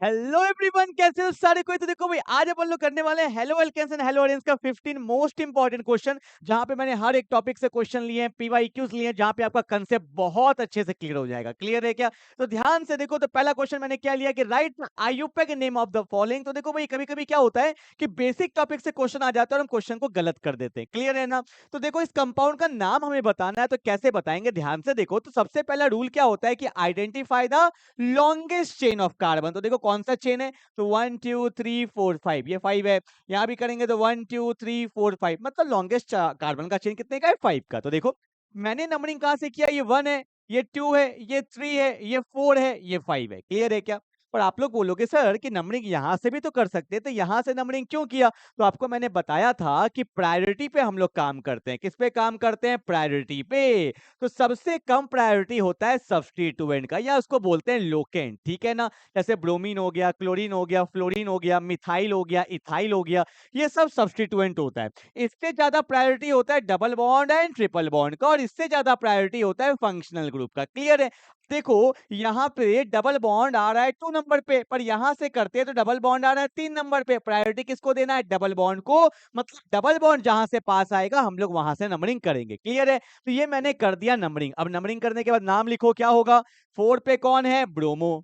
Hello everyone, कैसे हो सारे कोई। तो देखो भाई, आज अपन लोग करने वाले हैं haloalkanes and hello audience का 15 मोस्ट इंपॉर्टेंट क्वेश्चन, जहां पे मैंने हर एक टॉपिक से क्वेश्चन लिए हैं, पीवाईक्यूज लिए हैं, जहां पे आपका कंसेप्ट बहुत अच्छे से क्लियर हो जाएगा। क्लियर है क्या? तो ध्यान से देखो। तो पहला क्वेश्चन मैंने क्या लिया कि right IUPAC name of the following. तो देखो भाई, कभी कभी क्या होता है कि बेसिक टॉपिक से क्वेश्चन आ जाता है और हम क्वेश्चन को गलत कर देते हैं। क्लियर है ना? तो देखो, इस कंपाउंड का नाम हमें बताना है, तो कैसे बताएंगे? ध्यान से देखो। तो सबसे पहला रूल क्या होता है कि identify the longest chain of carbon. तो देखो कौन सा चेन है, तो 1 2 3 4 5, ये 5 है। यहां भी करेंगे तो 1 2 3 4 5, मतलब लॉन्गेस्ट कार्बन का चेन कितने का है? 5 का। तो देखो मैंने नंबरिंग कहां से किया, ये 1 है, ये 2 है, ये 3 है, ये 4 है, ये 5 है। क्लियर है क्या? पर आप लोग बोलोगे सर कि नंबरिंग यहां से भी तो कर सकते हैं, तो यहां से नंबरिंग क्यों किया? तो आपको मैंने बताया था कि प्रायोरिटी पे हम लोग काम करते हैं। किस पे काम करते हैं? प्रायोरिटी पे। तो सबसे कम प्रायोरिटी होता है सब्स्टिट्यूएंट का, या उसको बोलते हैं लोकेंट। ठीक है ना? जैसे ब्रोमीन हो गया, क्लोरीन हो गया, फ्लोरीन हो गया, मिथाइल हो गया, इथाइल हो गया, ये सब सब्स्टिट्यूएंट होता है। इससे ज्यादा प्रायोरिटी होता है double bond and triple bond का, और इससे ज्यादा प्रायोरिटी होता है फंक्शनल ग्रुप का। क्लियर है? देखो यहाँ पे डबल बॉन्ड आ रहा है 2 नंबर पे, पर यहां से करते हैं तो डबल बॉन्ड आ रहा है 3 नंबर पे। प्रायोरिटी किसको देना है? डबल बॉन्ड को। मतलब डबल बॉन्ड जहां से पास आएगा हम लोग वहां से नंबरिंग करेंगे। क्लियर है? तो ये मैंने कर दिया नंबरिंग। अब नंबरिंग करने के बाद नाम लिखो, क्या होगा? 4 पे कौन है? ब्रोमो।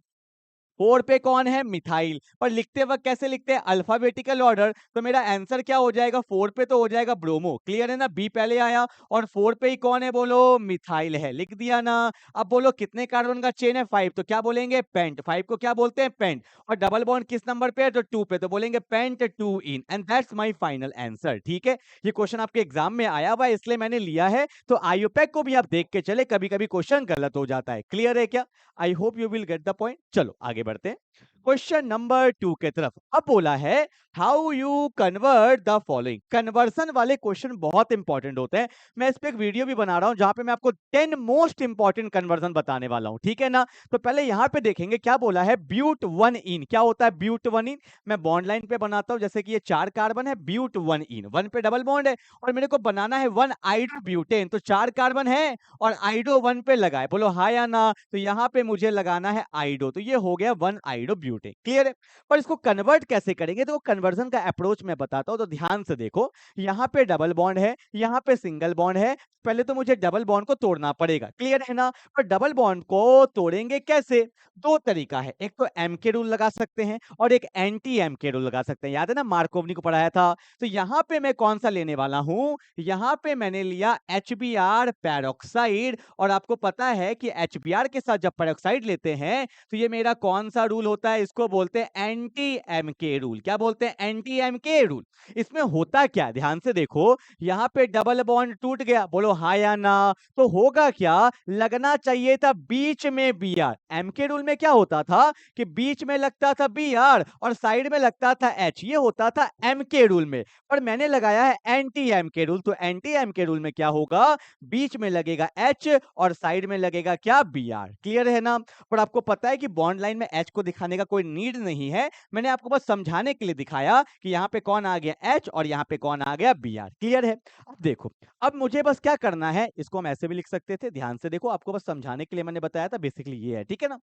4 पे कौन है? मिथाइल। पर लिखते वक्त कैसे लिखते हैं? Alphabetical order. तो मेरा आंसर क्या हो जाएगा? 4 पे तो हो जाएगा ब्रोमो। क्लियर है ना? बी पहले आया, और 4 पे ही कौन है बोलो? मिथाइल है। लिख दिया ना? अब बोलो कितने कार्बन का चेन है? 5। तो क्या बोलेंगे? पेंट। 5 को क्या बोलते हैं? पेंट। और डबल बॉन्ड किस नंबर पे है? तो 2 पे, तो बोलेंगे pent 2 yne, and that's my final answer. ठीक है? ये क्वेश्चन आपके एग्जाम में आया हुआ है, इसलिए मैंने लिया है। तो आईयूपैक को भी आप देख के चले, कभी कभी क्वेश्चन गलत हो जाता है। क्लियर है क्या? I hope you will get the point. चलो आगे बढ़ते हैं क्वेश्चन नंबर 2 के तरफ। अब बोला है how you convert the following. Conversion वाले क्वेश्चन बहुत इंपॉर्टेंट होते हैं। मैं इस पे एक वीडियो भी बना रहा हूं, जहां पे मैं आपको 10 मोस्ट इंपॉर्टेंट कन्वर्जन बताने वाला हूं। ठीक है ना? तो पहले यहां पे देखेंगे क्या बोला है। ब्यूट 1 इन। क्या होता है ब्यूट 1 इन? मैं बॉन्ड लाइन पे बनाता हूं, जैसे कि ये 4 कार्बन है, ब्यूट 1 इन, 1 पे डबल बॉन्ड है, और मेरे को बनाना है 1 आइडो ब्यूटेन। तो 4 कार्बन है और आइडो 1 पे लगाए। बोलो हाँ या ना? तो यहां पे मुझे लगाना है आइडो, तो ये हो गया 1 आइडो ब्यूटेन। क्लियर है? पर इसको कन्वर्ट कैसे करेंगे? तो कन्वर्जन का अप्रोच मैं बताता हूं। तो ध्यान से देखो, यहां पे डबल बॉन्ड है, यहां पे सिंगल बॉन्ड है। पहले तो मुझे डबल बॉन्ड को तोड़ना पड़ेगा। क्लियर है ना? पर डबल बॉन्ड को तोड़ेंगे कैसे? दो तरीका है। एक तो एम के रूल लगा सकते हैं, और एक एंटी एम के रूल लगा सकते हैं। याद है ना? मार्कोवनी को पढ़ाया था। तो यहां पे मैं कौन सा लेने वाला हूं? यहां पे मैंने लिया HBr पेरोक्साइड। और आपको पता है कि HBr के साथ जब पेरोक्साइड लेते हैं तो ये मेरा कौन सा रूल होता है? इसको बोलते हैं एंटी एमके रूल। क्या बोलते हैं? Anti MK rule. इसमें होता क्या? ध्यान से देखो, यहां पे डबल बॉन्ड टूट गया। बोलो हाँ या ना? तो होगा क्या? लगना चाहिए था बीच में Br। एमके रूल में क्या होता था कि बीच में लगता था Br और साइड में लगता था H। ये होता था एमके रूल में। पर मैंने लगाया है एंटी एमके रूल। तो एंटी एमके रूल में क्या होगा? बीच में लगेगा H और साइड में लगेगा क्या? Br। क्लियर है ना? पर आपको पता है कि बॉन्ड लाइन में H को दिखाने का कोई नीड नहीं है। मैंने आपको बस समझाने के लिए दिखाया कि यहाँ पे कौन आ गया H और यहाँ पे कौन आ गया Br। क्लियर है? अब देखो, अब मुझे बस क्या करना है, इसको हम ऐसे भी लिख सकते थे। ध्यान से देखो, आपको बस समझाने के लिए मैंने बताया था, बेसिकली ये है। ठीक है ना?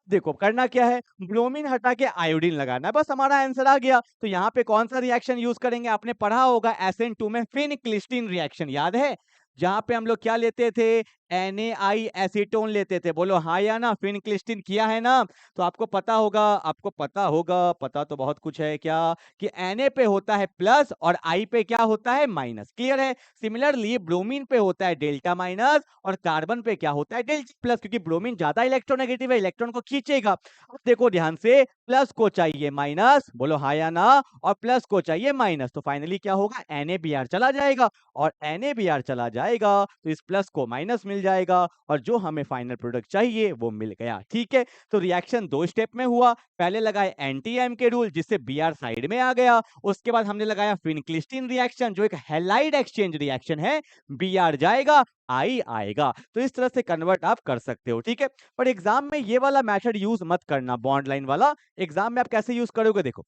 देखो करना क्या है, ब्रोमीन हटा के आयोडीन लगाना है, बस हमारा आंसर आ गया। तो यहाँ पे कौन सा रिएक्शन यूज करेंगे? आपने पढ़ा होगा SN2 में फिनक्लिस्टीन रिएक्शन, याद है? जहां पे हम लोग क्या लेते थे? NaI एसीटोन लेते थे। बोलो हाँ या ना? फिनक्लिस्टीन किया है ना? तो आपको पता होगा, आपको पता होगा, पता तो बहुत कुछ है क्या, कि Na पे होता है प्लस और I पे क्या होता है? माइनस। क्लियर है? सिमिलरली ब्रोमीन पे होता है डेल्टा माइनस और कार्बन पे क्या होता है? डेल्टा प्लस, क्योंकि ब्रोमीन ज्यादा इलेक्ट्रोनेगेटिव है, इलेक्ट्रॉन को खींचेगा। अब देखो ध्यान से, प्लस को चाहिए माइनस, बोलो हाँ या ना? और प्लस को चाहिए माइनस, तो फाइनली क्या होगा? NaBr चला जाएगा, और NaBr चला जाएगा तो इस प्लस को माइनस मिल जाएगा, और जो हमें फाइनल प्रोडक्ट चाहिए वो मिल गया। ठीक है? तो रिएक्शन 2 स्टेप में हुआ। पहले लगाए एंटी एम के रूल, जिससे Br साइड में आ गया। उसके बाद हमने लगाया फिनक्लिस्टीन रिएक्शन, जो एक हैलाइड एक्सचेंज रिएक्शन है। Br जाएगा, आई आएगा। तो इस तरह से कन्वर्ट आप कर सकते हो। ठीक है? पर एग्जाम में ये वाला मेथड यूज मत करना, बॉन्ड लाइन वाला। एग्जाम में आप कैसे यूज करोगे? देखो,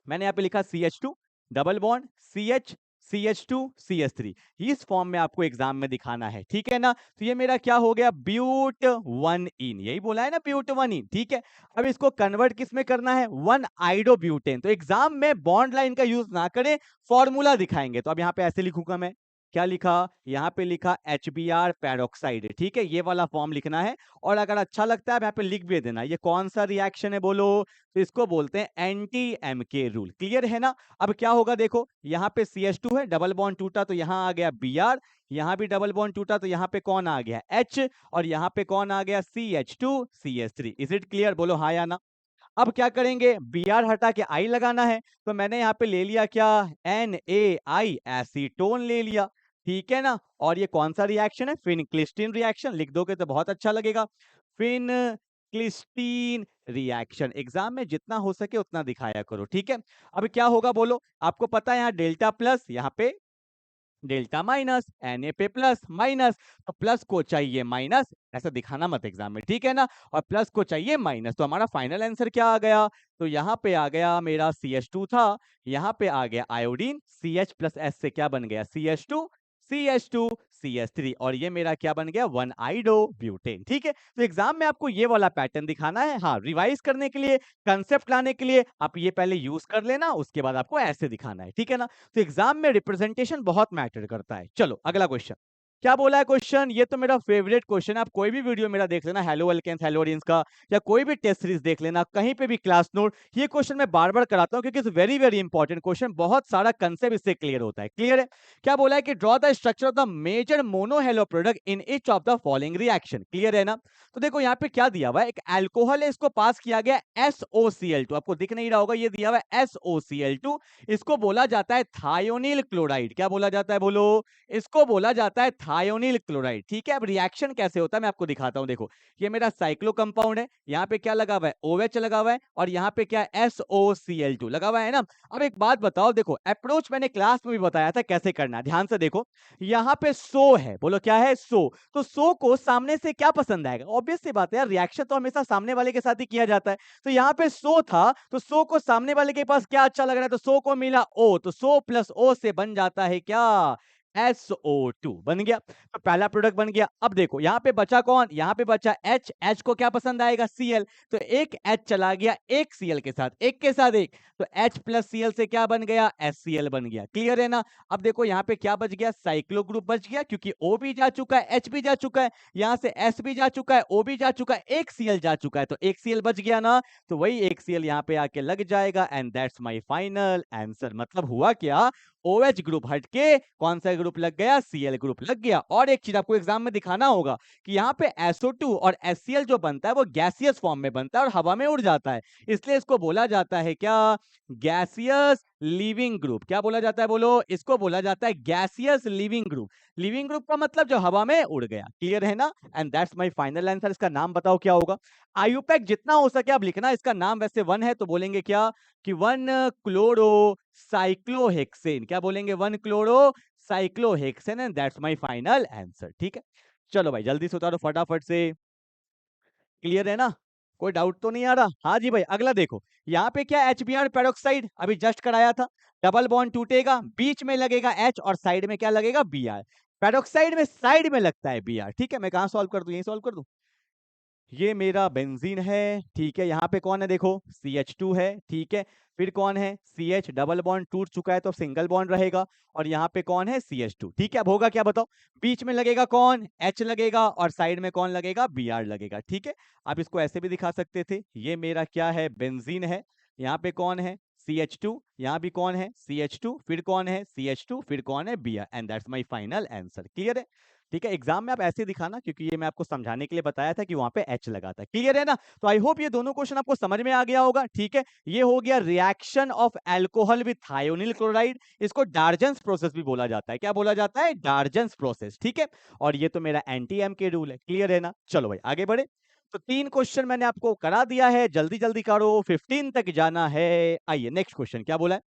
मैंने यहाँ पे लिखा CH2 double bond CH CH2 CH3 इस फॉर्म में आपको एग्जाम में दिखाना है, ठीक है ना। तो ये मेरा क्या हो गया, ब्यूट 1 इन, यही बोला है ना, ब्यूट 1 इन, ठीक है। अब इसको कन्वर्ट किस में करना है, 1 आइडोब्यूटेन। तो एग्जाम में बॉन्ड लाइन का यूज ना करें, फॉर्मूला दिखाएंगे। तो अब यहाँ पे ऐसे लिखूंगा मैं, क्या लिखा, यहाँ पे लिखा HBr पैरोक्साइड, ठीक है, ये वाला फॉर्म लिखना है। और अगर अच्छा लगता है यहाँ पे लिख भी देना, ये कौन सा रिएक्शन है बोलो, तो इसको बोलते हैं एंटी एमके रूल। क्लियर है ना। अब क्या होगा देखो, यहाँ पे CH2 है, डबल बॉन्ड टूटा तो यहाँ आ गया Br, यहाँ भी डबल बॉन्ड टूटा तो यहाँ पे कौन आ गया H, और यहाँ पे कौन आ गया CH2 CH3। Is it clear, बोलो हाँ या ना। अब क्या करेंगे, Br हटा के I लगाना है। तो मैंने यहाँ पे ले लिया क्या, NaI, एसीटोन ले लिया, ठीक है ना। और ये कौन सा रिएक्शन है, फिनक्लिस्टीन रिएक्शन। लिख दोगे तो बहुत अच्छा लगेगा, फिनक्लिस्टीन रिएक्शन। एग्जाम में जितना हो सके उतना दिखाया करो, ठीक है। अब क्या होगा बोलो, आपको पता है यहाँ डेल्टा प्लस, यहाँ पे डेल्टा माइनस, Na पे प्लस माइनस, तो प्लस को चाहिए माइनस, ऐसा दिखाना मत एग्जाम में, ठीक है ना। और प्लस को चाहिए माइनस, तो हमारा फाइनल आंसर क्या आ गया, तो यहाँ पे आ गया मेरा CH2 था, यहाँ पे आ गया आयोडीन, CH प्लस S से क्या बन गया, CH2 CH2 CH3, और ये मेरा क्या बन गया, 1 आइडोब्यूटेन, ठीक है। तो एग्जाम में आपको ये वाला पैटर्न दिखाना है। हाँ, रिवाइज करने के लिए, कंसेप्ट लाने के लिए आप ये पहले यूज कर लेना, उसके बाद आपको ऐसे दिखाना है, ठीक है ना। तो एग्जाम में रिप्रेजेंटेशन बहुत मैटर करता है। चलो अगला क्वेश्चन, क्या बोला है क्वेश्चन, ये तो मेरा फेवरेट क्वेश्चन है। आप कोई भी वीडियो मेरा देख लेना, हेलो एल्केन्स हेलो एरिन्स का, या कोई भी टेस्ट सीरीज देख लेना, कहीं पे भी क्लास नोट, ये क्वेश्चन मैं बार बार कराता हूं क्योंकि it's very very important question, बहुत सारा कंसेप्ट इससे क्लियर होता है। क्लियर है। क्या बोला है कि draw the structure of the major monohalo product in each of the following reaction. Clear है ना। तो देखो यहाँ पे क्या दिया हुआ है, एक अल्कोहल है, इसको पास किया गया SOCl2, आपको दिख नहीं रहा होगा, ये दिया हुआ है SOCl2, इसको बोला जाता है थायोनिल क्लोराइड। क्या बोला जाता है बोलो, इसको बोला जाता है थायोनिल क्लोराइड, ठीक है। अब रिएक्शन कैसे होता है मैं आपको दिखाता हूं। देखो ये मेरा साइक्लो कंपाउंड है, यहाँ पे क्या लगा हुआ है, OH लगा हुआ है, और यहाँ पे क्या है, SOCl2 लगा हुआ है ना। अब एक बात बताओ, देखो अप्रोच मैंने क्लास में भी बताया था कैसे करना है, ध्यान से देखो। यहाँ पे सो है, बोलो क्या है, सो। तो सो को सामने से क्या पसंद आएगा, ऑब्वियस सी बात है यार, रिएक्शन तो हमेशा सामने वाले के साथ ही किया जाता है। तो यहाँ पे सो था, तो सो को सामने वाले के पास क्या अच्छा लग रहा है, तो सो को मिला O, तो सो प्लस O से बन जाता है क्या, SO2 बन गया। तो पहला प्रोडक्ट बन गया। अब देखो यहाँ पे बचा कौन, यहाँ पे बचा H, H को क्या पसंद आएगा, Cl, तो एक H चला गया एक Cl के साथ, एक के साथ एक, तो H प्लस Cl से क्या बन गया, HCl बन गया। क्लियर है ना। अब देखो यहाँ पे क्या बच गया, साइक्लो ग्रुप बच गया, क्योंकि O भी जा चुका है, H भी जा चुका है, यहाँ से S भी जा चुका है, O भी जा चुका है, एक Cl जा चुका है, तो एक Cl बच गया ना। तो वही एक Cl यहाँ पे आके लग जाएगा, and that's my final answer. मतलब हुआ क्या, OH ग्रुप हट के कौन सा ग्रुप लग गया, Cl ग्रुप लग गया। और एक चीज आपको एग्जाम में दिखाना होगा कि यहाँ पे SO2 और HCl जो बनता है वो गैसियस फॉर्म में बनता है और हवा में उड़ जाता है, इसलिए इसको बोला जाता है क्या, गैसियस लिविंग ग्रुप। क्या बोला जाता है बोलो, इसको बोला जाता है gaseous leaving group. Leaving group का मतलब जो हवा में उड़ गया। क्लियर है ना। And that's my final answer. इसका नाम बताओ क्या होगा, आयुपैक जितना हो सके आप लिखना, इसका नाम वैसे 1 है तो बोलेंगे क्या कि 1 क्लोरो साइक्लोहेक्सेन। क्या बोलेंगे, 1 chloro cyclohexane, and that's my final answer. ठीक है, चलो भाई जल्दी से उतारो फटाफट से। क्लियर है ना, कोई डाउट तो नहीं आ रहा। हाँ जी भाई, अगला देखो, यहाँ पे क्या HBr पेरोक्साइड अभी जस्ट कराया था, डबल बॉन्ड टूटेगा, बीच में लगेगा H और साइड में क्या लगेगा, Br। पेरोक्साइड में साइड में लगता है Br। ठीक है, मैं कहाँ सॉल्व कर दूं, यही सॉल्व कर दूं। ये मेरा बेंजीन है, ठीक है। यहाँ पे कौन है देखो, CH2 है, ठीक है। फिर कौन है, CH, डबल बॉन्ड टूट चुका है तो सिंगल बॉन्ड रहेगा, और यहाँ पे कौन है, CH2। ठीक है, अब होगा क्या बताओ, बीच में लगेगा कौन, H लगेगा, और साइड में कौन लगेगा, Br लगेगा। ठीक है, आप इसको ऐसे भी दिखा सकते थे, ये मेरा क्या है, बेंजीन है। यहाँ पे कौन है, CH2, यहाँ भी कौन है, CH2, फिर कौन है, CH2, फिर कौन है, Br, and that's my final answer. Clear है। ठीक है, एग्जाम में आप ऐसे दिखाना, क्योंकि ये मैं आपको समझाने के लिए बताया था कि वहां पे H लगा था। क्लियर है ना। तो आई होप ये दोनों क्वेश्चन आपको समझ में आ गया होगा। ठीक है, ये हो गया reaction of alcohol with thionyl chloride, इसको डार्जन्स प्रोसेस भी बोला जाता है। क्या बोला जाता है, डार्जन्स प्रोसेस। ठीक है, और ये तो मेरा एंटी-एम के रूल है। क्लियर है ना। चलो भाई आगे बढ़े। तो 3 क्वेश्चन मैंने आपको करा दिया है, जल्दी जल्दी करो, 15 तक जाना है। आइए नेक्स्ट क्वेश्चन क्या बोला है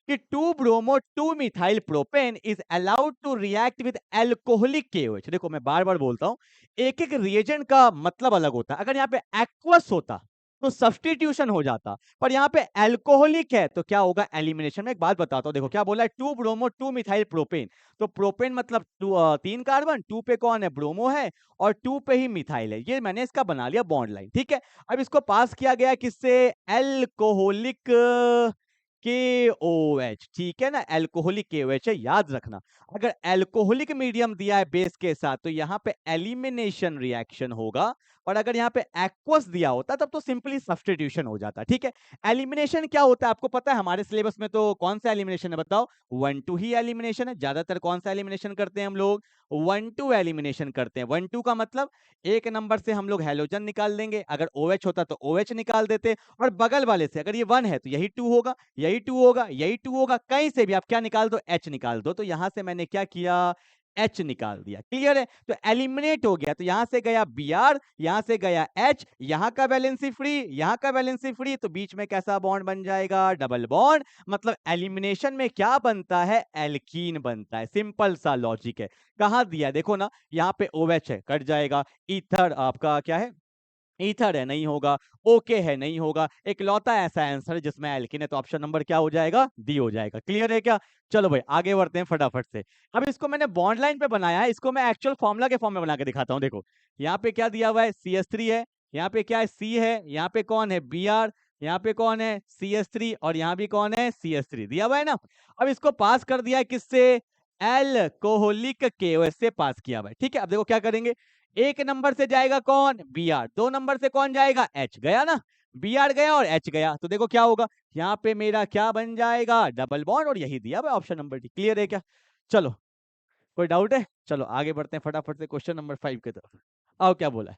कि 2 bromo 2 methyl propane is allowed to react with alcoholic KOH। देखो मैं बार बार बोलता हूं, एक एक रिएजेंट का मतलब अलग होता है। अगर यहाँ पे एक्वस होता तो सब्स्टिट्यूशन हो जाता। पर यहाँ पे एल्कोहलिक है तो क्या होगा, एलिमिनेशन। में एक बात बताता हूँ, देखो क्या बोला है, 2 ब्रोमो 2 मिथाइल प्रोपेन। तो प्रोपेन मतलब 3 कार्बन, 2 पे कौन है, ब्रोमो है, और 2 पे ही मिथाइल है। ये मैंने इसका बना लिया बॉन्ड लाइन, ठीक है। अब इसको पास किया गया किससे, एल्कोहलिक KOH, ठीक है ना, एल्कोहलिक KOH है, याद रखना। अगर एल्कोहलिक मीडियम दिया है बेस के साथ तो यहाँ पे एलिमिनेशन रिएक्शन होगा, और अगर यहाँ पे एक्वस दिया होता तब तो सिंपली सब्स्टिट्यूशन हो जाता, ठीक है। एलिमिनेशन क्या होता है आपको पता है, हमारे सिलेबस में तो कौन सा एलिमिनेशन है बताओ, 1-2 ही एलिमिनेशन है। ज्यादातर कौन सा एलिमिनेशन करते हैं हम लोग, 1-2 एलिमिनेशन करते हैं। 1-2 का मतलब एक नंबर से हम लोग हैलोजन निकाल देंगे, अगर OH होता तो OH निकाल देते, और बगल वाले से अगर ये 1 है तो यही 2 होगा, यही 2 होगा, यही 2 होगा, कहीं से भी आप क्या निकाल दो, H निकाल दो। तो यहां से मैंने क्या किया, H निकाल दिया, क्लियर है। तो एलिमिनेट हो गया, तो यहां से गया Br, यहां से गया H, यहां का वैलेंसी फ्री, यहां का वैलेंसी फ्री, तो बीच में कैसा बॉन्ड बन जाएगा, डबल बॉन्ड। मतलब एलिमिनेशन में क्या बनता है, एल्कीन बनता है। सिंपल सा लॉजिक है। कहां दिया देखो ना, यहाँ पे OH है, कट जाएगा। ईथर आपका क्या है, ईथर है, नहीं होगा। ओके है, नहीं होगा। इकलौता ऐसा आंसर है जिसमें एल्किन है, तो ऑप्शन नंबर क्या हो जाएगा, डी हो जाएगा। क्लियर है क्या, चलो भाई आगे बढ़ते हैं फटाफट से। अब इसको मैंने बॉन्ड लाइन पे बनाया है, इसको मैं एक्चुअल फॉर्मूला के फॉर्म में बना के दिखाता हूँ। देखो यहाँ पे क्या दिया हुआ है, CH3 है, यहाँ पे क्या है, C है, यहाँ पे कौन है, Br, यहाँ पे कौन है, CH3, और यहाँ भी कौन है, CH3 दिया हुआ है ना। अब इसको पास कर दिया है किससे, एल्कोहलिक KOH से पास किया हुआ है, ठीक है। अब देखो क्या करेंगे, एक नंबर से जाएगा कौन, Br, 2 नंबर से कौन जाएगा, H, गया ना, Br गया और H गया, तो देखो क्या होगा, यहाँ पे मेरा क्या बन जाएगा, डबल बॉन्ड, और यही दिया भाई ऑप्शन नंबर डी। क्लियर है क्या, चलो कोई डाउट है, चलो आगे बढ़ते हैं फटाफट से क्वेश्चन नंबर 5 की तरफ। आओ क्या बोला है,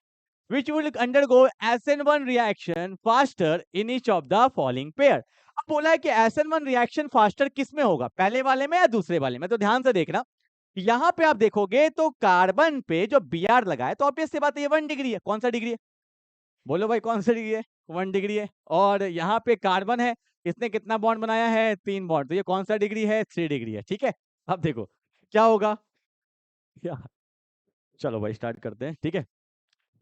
which will undergo SN1 reaction faster in each of the following pair। अब बोला है कि SN1 रिएक्शन फास्टर किस में होगा, पहले वाले में या दूसरे वाले में। तो ध्यान से देखना, यहां पे आप देखोगे तो कार्बन पे जो Br लगा है तो ऑब्वियस सी बात है ये 1 डिग्री है। कौन सा डिग्री है, बोलो भाई कौन सा डिग्री है, 1 डिग्री है। और यहाँ पे कार्बन है, इसने कितना बॉन्ड बनाया है, 3 बॉन्ड, तो ये कौन सा डिग्री है, 3 डिग्री है, ठीक है। अब देखो क्या होगा, क्या, चलो भाई स्टार्ट करते हैं, ठीक है।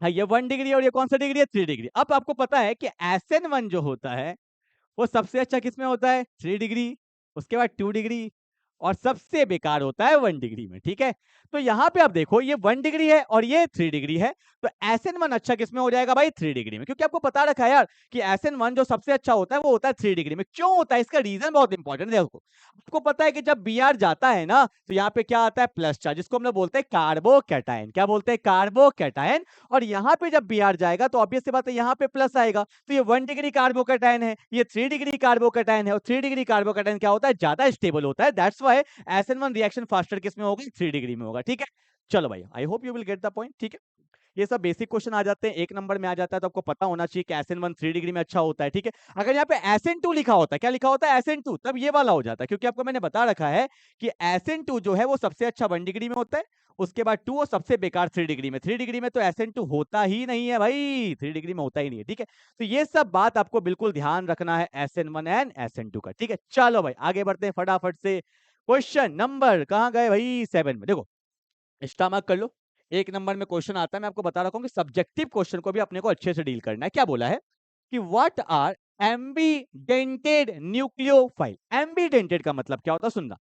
हाँ ये 1 डिग्री और ये कौन सा डिग्री है, 3 डिग्री। अब आपको पता है कि SN1 जो होता है वो सबसे अच्छा किसमें होता है, 3 डिग्री, उसके बाद 2 डिग्री, और सबसे बेकार होता है 1 डिग्री में, ठीक है। तो यहाँ पे आप देखो ये 1 डिग्री है और ये 3 डिग्री है, तो SN1 अच्छा किसमें हो जाएगा भाई, 3 डिग्री में, क्योंकि आपको पता रखा है यार कि SN1 जो सबसे अच्छा होता है वो होता है 3 डिग्री में। क्यों होता है, इसका रीजन बहुत इंपॉर्टेंट है। आपको पता है कि जब Br जाता है ना तो यहाँ पे क्या आता है, प्लस चार्ज, जिसको हम लोग बोलते हैं कार्बोकैटायन। क्या बोलते हैं, कार्बोकैटायन। और यहाँ पे जब Br जाएगा तो ऑब्वियस सी बात है यहाँ पे प्लस आएगा, तो ये 1 डिग्री कार्बोकैटायन है, ये 3 डिग्री कार्बोकैटायन है, और 3 डिग्री कार्बोकैटायन क्या होता है, ज्यादा स्टेबल होता है। That's why SN1 reaction faster किसमें होगी, 3 डिग्री में होगा, ठीक है। चलो भाई I hope you will get the point, ठीक है। ये सब बेसिक क्वेश्चन आ जाते हैं, एक नंबर में आ जाता है, तो आपको पता होना चाहिए कि SN1 3 डिग्री में अच्छा होता है, ठीक है। अगर यहाँ पे SN2 लिखा होता है, क्या लिखा होता है, SN2, तब ये वाला हो जाता है, क्योंकि आपको मैंने बता रखा है कि SN2 जो है वो सबसे अच्छा 1 डिग्री में होता है, उसके बाद 2 और सबसे बेकार 3 डिग्री में। 3 डिग्री में तो SN2 होता ही नहीं है भाई, 3 डिग्री में होता ही नहीं है, ठीक है। तो ये सब बात आपको बिल्कुल ध्यान रखना है SN1 एंड SN2 का, ठीक है। चलो भाई आगे बढ़ते हैं फटाफट से, क्वेश्चन नंबर कहां गए भाई, 7 में। देखो स्टार मार्क कर लो, एक नंबर में क्वेश्चन आता है, मैं आपको बता रहा हूं कि सब्जेक्टिव क्वेश्चन को भी अपने को अच्छे से डील करना है। क्या बोला है कि what are ambidentate nucleophile. Ambidentate का मतलब क्या होता है, सुनना,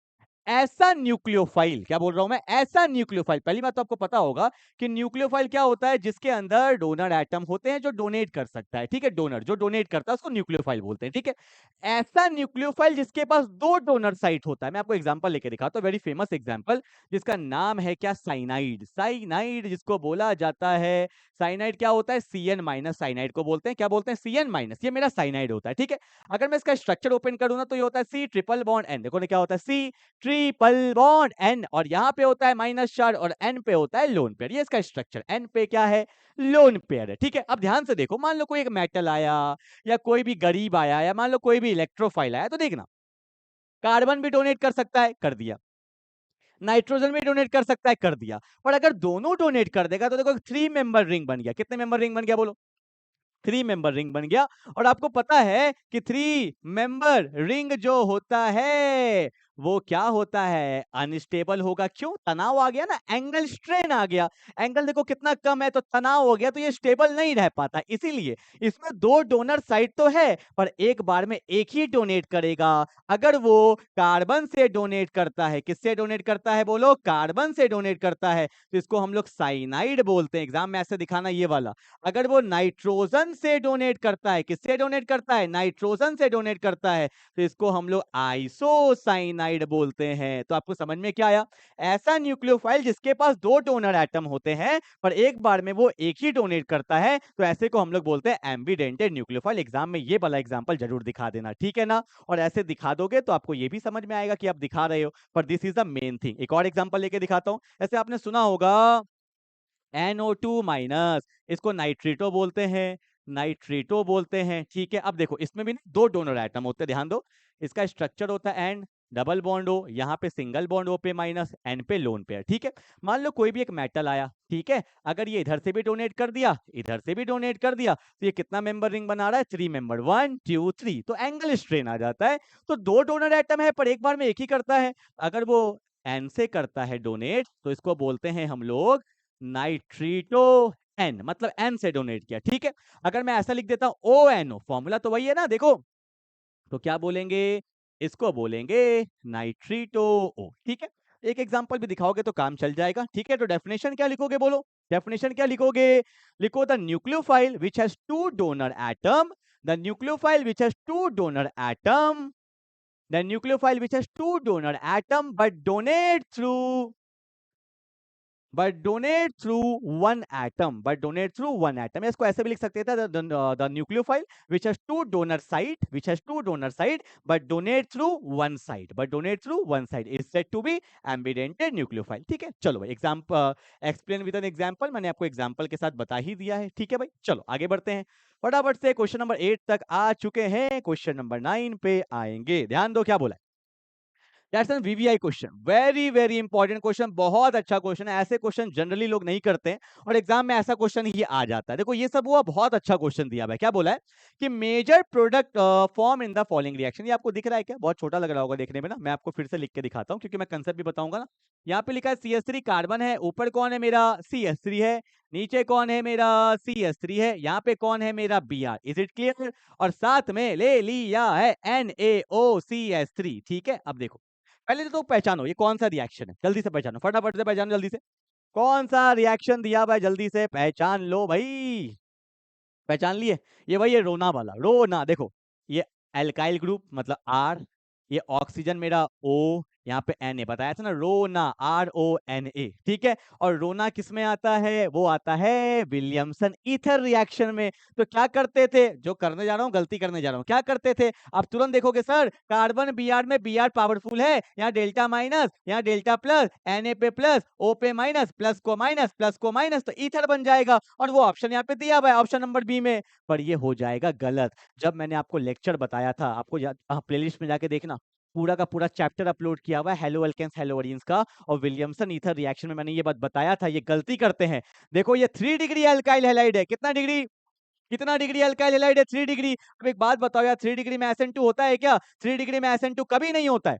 ऐसा न्यूक्लियोफाइल, क्या बोल रहा हूं मैं, ऐसा न्यूक्लियोफाइल। पहली बात तो आपको पता होगा कि न्यूक्लियोफाइल क्या होता है, जिसके अंदर डोनर एटम होते हैं जो डोनेट कर सकता है, ठीक है। डोनर जो डोनेट करता है उसको न्यूक्लियोफाइल बोलते हैं, ठीक है। ऐसा न्यूक्लियोफाइल जिसके पास 2 डोनर साइट होता है। मैं आपको एग्जांपल लेके दिखाता हूं, वेरी फेमस एग्जांपल, जिसका नाम है क्या, साइनाइड। साइनाइड जिसको बोला जाता है, साइनाइड क्या होता है, Cn- साइनाइड को बोलते हैं, क्या बोलते हैं, Cn-। ये मेरा साइनाइड होता है, ठीक है। अगर मैं इसका स्ट्रक्चर ओपन करूं ना तो ये होता है C ट्रिपल बॉन्ड N। देखो क्या होता है, C ट्रिपल बॉन्ड N, और यहाँ पे होता है माइनस चार्ज, और N पे होता है लोन पेयर। ये इसका स्ट्रक्चर, N पे क्या है, लोन पेयर है, ठीक है। अब ध्यान से देखो, मान लो कोई एक मेटल आया, या कोई भी गरीब आया, या मान लो कोई भी इलेक्ट्रोफाइल आया, तो देखना कार्बन भी डोनेट कर सकता है, कर दिया, नाइट्रोजन भी डोनेट कर सकता है, कर दिया। और अगर दोनों डोनेट कर देगा तो देखो 3 मेंबर रिंग बन गया। कितने मेंबर रिंग बन गया, बोलो, 3 मेंबर रिंग बन गया। और आपको पता है कि 3 मेंबर रिंग जो होता है वो क्या होता है, अनस्टेबल होगा। क्यों? तनाव आ गया ना, एंगल स्ट्रेन आ गया। एंगल देखो कितना कम है तो तनाव हो गया, तो ये स्टेबल नहीं रह पाता। इसीलिए इसमें दो डोनर साइड तो है पर एक बार में एक ही डोनेट करेगा। अगर वो कार्बन से डोनेट करता है, किससे डोनेट करता है बोलो, कार्बन से डोनेट करता है, तो इसको हम लोग साइनाइड बोलते हैं। एग्जाम में ऐसे दिखाना ये वाला। अगर वो नाइट्रोजन से डोनेट करता है, किससे डोनेट करता है, नाइट्रोजन से डोनेट करता है, तो इसको हम लोग आइसोसाइनाइड बोलते हैं। तो आपको समझ में क्या आया? ऐसा न्यूक्लियोफाइल जिसके पास दो डोनर एटम होते हैं पर एक बार में वो एक ही डोनेट करता है, तो ऐसे को हम लोग बोलते हैं एम्बिडेंटेड न्यूक्लियोफाइल। एग्जाम में ये वाला एग्जांपल जरूर दिखा देना, ठीक है ना? और ऐसे दिखा दोगे तो आपको ये भी समझ में आएगा कि आप दिखा रहे हो, पर this is the main thing. एक और एग्जांपल लेके दिखाता हूं। ऐसे आपने सुना होगा NO2 माइनस, इसको नाइट्रेटो बोलते हैं, नाइट्रेटो बोलते हैं, ठीक है। अब देखो इसमें भी ना दो डोनर एटम होते हैं, ध्यान दो। इसका स्ट्रक्चर होता है एंड डबल बॉन्ड हो, यहाँ पे सिंगल बॉन्ड हो पे माइनस, एन पे लोन पेयर, ठीक है। मान लो कोई भी एक मेटल आया, ठीक है, अगर ये इधर से भी डोनेट कर दिया, इधर से भी डोनेट कर दिया, तो ये कितना मेंबर रिंग बना रहा है, 3 मेंबर, 1 2 3, तो एंगल स्ट्रेन आ जाता है। तो दो डोनर एटम है पर एक बार में एक ही करता है। अगर वो एन से करता है डोनेट, तो इसको बोलते हैं हम लोग नाइट्रीटो एन, मतलब एन से डोनेट किया, ठीक है। अगर मैं ऐसा लिख देता हूं ओ एन ओ, फॉर्मूला तो वही है ना, देखो, तो क्या बोलेंगे, इसको बोलेंगे नाइट्रीटो ओ, ठीक है। एक एग्जांपल भी दिखाओगे तो काम चल जाएगा, ठीक है। तो डेफिनेशन क्या लिखोगे बोलो, डेफिनेशन क्या लिखोगे, लिखो the nucleophile which has two donor atom, the nucleophile which has two donor atom, the nucleophile which has two donor atom but donate through one atom, but donate through one atom। इसको ऐसे भी लिख सकते थे, the nucleophile which has two donor site, which has two donor site but donate through one site, but donate through one site is said to be ambidented nucleophile, ठीक है। चलो भाई, example explain with an example, मैंने आपको example के साथ बता ही दिया है, ठीक है भाई। चलो आगे बढ़ते हैं, फटाफट से क्वेश्चन नंबर 8 तक आ चुके हैं, क्वेश्चन नंबर 9 पे आएंगे। ध्यान दो क्या बोला है। That's an VVI question, very very important question, बहुत अच्छा क्वेश्चन है। ऐसे क्वेश्चन जनरली लोग नहीं करते हैं और एग्जाम में ऐसा क्वेश्चन ही आ जाता है। देखो ये सब हुआ, बहुत अच्छा क्वेश्चन दिया है। क्या बोला है कि major product form in the following reaction. ये आपको दिख रहा है क्या? बहुत छोटा लग रहा होगा देखने में ना, मैं आपको फिर से लिख के दिखाता हूँ क्योंकि मैं कंसेप्ट भी बताऊंगा ना। यहाँ पे लिखा है CH3 कार्बन है, ऊपर कौन है मेरा, CH3 है, नीचे कौन है मेरा, CH3 है, यहाँ पे कौन है मेरा Br। Is it clear? और साथ में ले लिया है NaOCH3, ठीक है। अब देखो पहले तो पहचानो ये कौन सा रिएक्शन है, जल्दी से पहचानो, फटाफट से पहचानो, जल्दी से कौन सा रिएक्शन दिया हुआ है, जल्दी से पहचान लो भाई। पहचान लिए? ये भाई ये रोना वाला, रोना देखो, ये एल्काइल ग्रुप मतलब R, ये ऑक्सीजन मेरा O, यहाँ पे Na बताया था ना, रोना, RONA, ठीक है। और रोना किस में आता है, वो आता है विलियमसन ईथर रिएक्शन में। तो क्या करते थे, जो करने जा रहा हूँ गलती करने जा रहा हूँ, क्या करते थे, आप तुरंत देखोगे सर कार्बन Br में Br पावरफुल है, यहाँ डेल्टा माइनस, यहाँ डेल्टा प्लस, Na पे प्लस, O पे माइनस, प्लस को माइनस, प्लस को माइनस, तो ईथर बन जाएगा। और वो ऑप्शन यहाँ पे दिया हुआ है, ऑप्शन नंबर बी में, पर ये हो जाएगा गलत। जब मैंने आपको लेक्चर बताया था, आपको प्लेलिस्ट में जाके देखना, पूरा का पूरा चैप्टर अपलोड किया हुआ है हेलो एल्केन्स हेलो एरिन्स का, और विलियमसन ईथर रिएक्शन में मैंने ये बात बताया था, ये गलती करते हैं। देखो ये 3 डिग्री अल्काइल हैलाइड है, कितना डिग्री, कितना डिग्री अल्काइल हैलाइड है, 3 डिग्री। अब एक बात बताओ यार, 3 डिग्री में SN2 होता है क्या? 3 डिग्री में SN2 कभी नहीं होता है,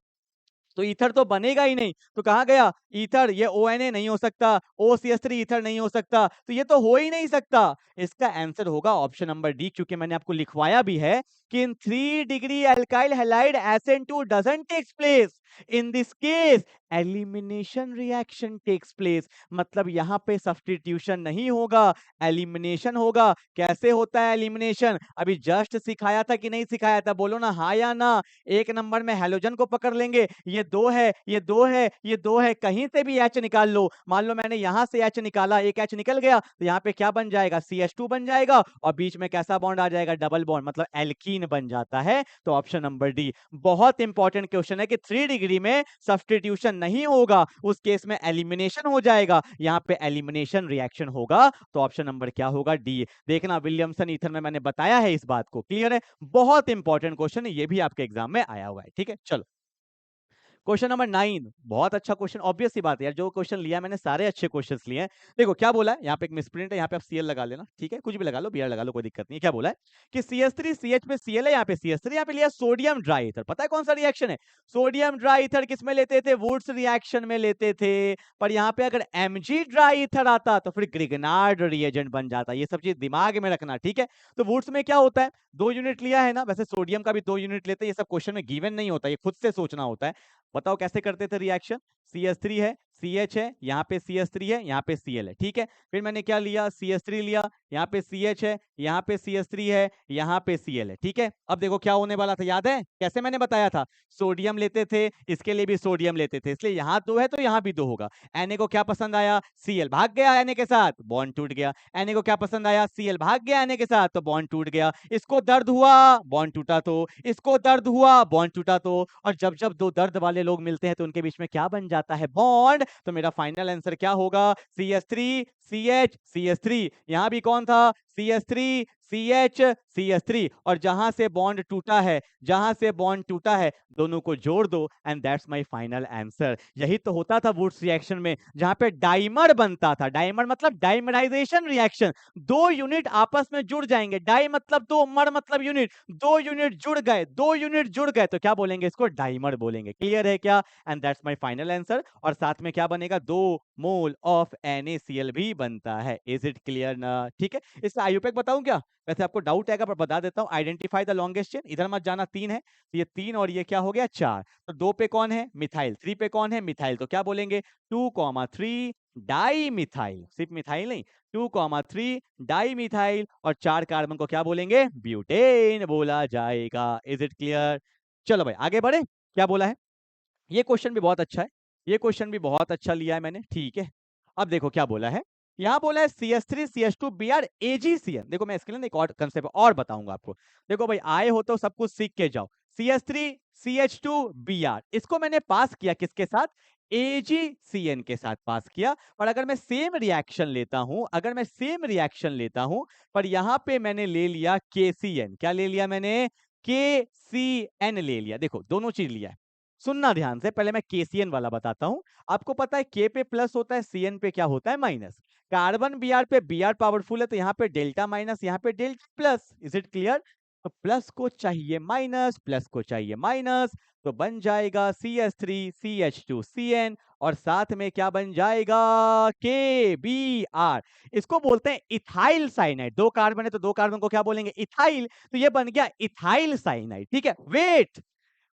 तो ईथर तो बनेगा ही नहीं। तो कहाँ गया ईथर, ये ONA नहीं हो सकता, OCH3 ईथर नहीं हो सकता, तो ये तो हो ही नहीं सकता। इसका आंसर होगा ऑप्शन नंबर डी, क्योंकि मैंने आपको लिखवाया भी है कि in 3 degree alkyl halide SN2 doesn't takes place, in this case elimination reaction takes place. मतलब यहाँ पे सब्स्टिट्यूशन नहीं होगा, एलिमिनेशन होगा। कैसे होता है एलिमिनेशन, अभी जस्ट सिखाया था कि नहीं सिखाया था, बोलो ना हाँ या ना। एक नंबर में हैलोजन को पकड़ लेंगे, ये 2 है, ये 2 है, ये 2 है, कहीं से भी H निकाल लो। मान लो मैंने यहां से H निकाला, एक H निकल गया, तो यहाँ पे क्या बन जाएगा, CH2 बन जाएगा, और बीच में कैसा बॉन्ड आ जाएगा, डबल बॉन्ड, मतलब एल्कीन बन जाता है। तो ऑप्शन नंबर डी बहुत इंपॉर्टेंट क्वेश्चन है कि 3 डिग्री में सब्स्टिट्यूशन नहीं होगा, उस केस में एलिमिनेशन हो जाएगा, यहाँ पे एलिमिनेशन रिएक्शन होगा। तो ऑप्शन नंबर क्या होगा, डी। देखना विलियमसन ईथर में मैंने बताया है इस बात को, क्लियर है? बहुत इंपॉर्टेंट क्वेश्चन है, ये भी आपके एग्जाम में आया हुआ है, ठीक है। चलो क्वेश्चन नंबर 9 बहुत अच्छा क्वेश्चन, ऑब्वियस सी बात है यार, जो क्वेश्चन लिया मैंने सारे अच्छे क्वेश्चंस लिए हैं। देखो क्या बोला है, यहाँ पे एक मिसप्रिंट है, यहाँ पे आप Cl लगा लेना, ठीक है, कुछ भी लगा लो, Br लगा लो, कोई दिक्कत नहीं है। क्या बोला है कि CH3 CH पे Cl है, यहाँ पे CH3, यहाँ पे लिया सोडियम ड्राई ईथर। पता है कौन सा रिएक्शन है? सोडियम ड्राई ईथर किस में लेते थे? वुड्स रिएक्शन में लेते थे। पर यहाँ पे अगर Mg ड्राई ईथर आता तो फिर ग्रिगनार्ड रिएजेंट बन जाता। ये सब चीज दिमाग में रखना, ठीक है। तो वुड्स में क्या होता है, 2 यूनिट लिया है ना, वैसे सोडियम का भी 2 यूनिट लेते हैं, ये सब क्वेश्चन में गिवन नहीं होता, ये खुद से सोचना होता है। बताओ कैसे करते थे रिएक्शन? CH3 है, CH है, यहाँ पे CH3 है, यहाँ पे Cl है, ठीक है। फिर मैंने क्या लिया, CH3 लिया, यहाँ पे CH है, यहाँ पे CH3 है, यहाँ पे Cl है, ठीक है। अब देखो क्या होने वाला था, याद है कैसे मैंने बताया था? सोडियम लेते थे, इसके लिए भी सोडियम लेते थे, इसलिए यहाँ 2 है तो यहाँ भी 2 होगा। Na को क्या पसंद आया? Cl भाग गया Na के साथ, बॉन्ड टूट गया। Na को क्या पसंद आया? Cl भाग गया Na के साथ, तो बॉन्ड टूट गया। इसको दर्द हुआ, बॉन्ड टूटा, तो इसको दर्द हुआ, बॉन्ड टूटा। तो और जब जब दो दर्द वाले लोग मिलते हैं तो उनके बीच में क्या बन जाता है? बॉन्ड। तो मेरा फाइनल आंसर क्या होगा? CH3 CH CH3। यहां भी कौन था? CH3 CH CH3। और जहां से बॉन्ड टूटा है, जहां से बॉन्ड टूटा है, दोनों को जोड़ दो and that's my final answer. यही तो होता था वुड्स रिएक्शन में, जहां पे डाइमर बनता था। डाइमर मतलब डाइमराइजेशन रिएक्शन, 2 यूनिट आपस में जुड़ जाएंगे। डाई मतलब 2, मर मतलब यूनिट, 2 यूनिट जुड़ गए, 2 यूनिट जुड़ गए तो क्या बोलेंगे? इसको डाइमर बोलेंगे। क्लियर है क्या? And that's my final answer. और साथ में क्या बनेगा? 2 मोल ऑफ NaCl भी बनता है। इज इट क्लियर ना? ठीक है, इसका आयुपेक बताऊं क्या? वैसे आपको डाउट आएगा पर बता देता हूं। आइडेंटिफाई द लॉन्गेस्ट चेन, इधर मत जाना, 3 है तो ये 3 और ये क्या हो गया? 4। तो 2 पे कौन है? मिथाइल। 3 पे कौन है? मिथाइल। तो क्या बोलेंगे? 2,3 डाई मिथाइल, सिर्फ मिथाइल नहीं, 2,3 डाई मिथाइल। और 4 कार्बन को क्या बोलेंगे? ब्यूटेन बोला जाएगा। Is it clear? चलो भाई आगे बढ़े। क्या बोला है? ये क्वेश्चन भी बहुत अच्छा है, ये क्वेश्चन भी बहुत अच्छा लिया है मैंने, ठीक है। अब देखो क्या बोला है, यहाँ बोला है CH3 CH2 Br AgCN। देखो मैं इसके लिए ना एक और कंसेप्ट और बताऊंगा आपको। देखो भाई आए हो तो सब कुछ सीख के जाओ। CH3 CH2 Br, इसको मैंने पास किया किसके साथ? AgCN के साथ पास किया। और अगर मैं सेम रिएक्शन लेता हूं, अगर मैं सेम रिएक्शन लेता हूं, पर यहां पे मैंने ले लिया KCN। क्या ले लिया मैंने? KCN ले लिया। देखो दोनों चीज लिया है, सुनना ध्यान से। पहले मैं KCN वाला बताता हूं। आपको पता है K पे प्लस होता है, CN पे क्या होता है? माइनस। कार्बन Br पे Br पावरफुल है तो यहाँ पे डेल्टा माइनस, यहाँ पे delta plus. Is it clear? तो प्लस को चाहिए माइनस, प्लस को चाहिए माइनस, तो बन जाएगा CH3 CH2 CN। और साथ में क्या बन जाएगा? KBr। इसको बोलते हैं इथाइल साइनाइड। 2 कार्बन है तो 2 कार्बन को क्या बोलेंगे? इथाइल। तो ये बन गया इथाइल साइनाइड, ठीक है। वेट,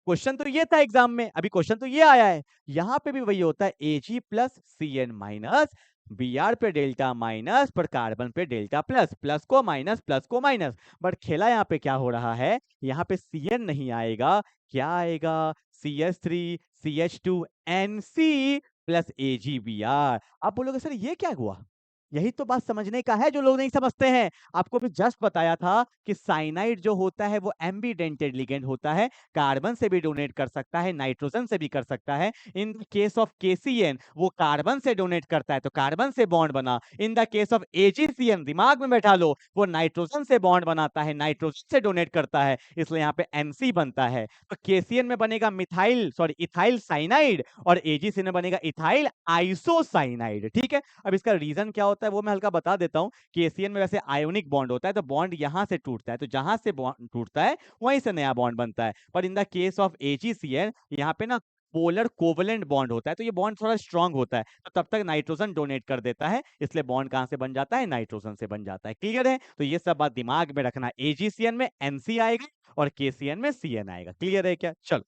क्वेश्चन तो ये था एग्जाम में, अभी क्वेश्चन तो ये आया है। यहां पे भी वही होता है, Ag plus CN minus, Br पे डेल्टा माइनस, पर कार्बन पे डेल्टा प्लस, प्लस को माइनस, प्लस को माइनस। बट खेला यहाँ पे क्या हो रहा है? यहाँ पे CN नहीं आएगा, क्या आएगा? CH3 CH2 NC plus AgBr। आप बोलोगे सर ये क्या हुआ? यही तो बात समझने का है जो लोग नहीं समझते हैं। आपको भी जस्ट बताया था कि साइनाइड जो होता है वो एम्बीडेंटेड लिगेंड होता है, कार्बन से भी डोनेट कर सकता है, नाइट्रोजन से भी कर सकता है। In the case of KCN वो कार्बन से डोनेट करता है तो कार्बन से बॉन्ड बना। In the case of AgCN दिमाग में बैठा लो, वो नाइट्रोजन से बॉन्ड बनाता है, नाइट्रोजन से डोनेट करता है, इसलिए यहाँ पे NC बनता है। तो KCN में बनेगा मिथाइल सॉरी इथाइल साइनाइड, और AgCN में बनेगा इथाइल आइसोसाइनाइड, ठीक है। अब इसका रीजन क्या होता है वो मैं हल्का बता देता हूं। KCN में वैसे आयोनिक बॉन्ड होता है तो बॉन्ड यहां से टूटता है, तो जहां से बॉन्ड टूटता है वहीं से नया बॉन्ड बनता है। पर in the case of AgCN यहाँ पे ना पोलर कोवलेंट बॉन्ड होता है, तो ये बॉन्ड थोड़ा स्ट्रांग होता है, तो तब तक नाइट्रोजन डोनेट कर देता है, इसलिए बॉन्ड कहां से बन जाता है? नाइट्रोजन से बन जाता है। क्लियर है? तो ये सब बात दिमाग में रखना। AgCN में NC आएगा और KCN में CN आएगा। क्लियर है क्या? चलो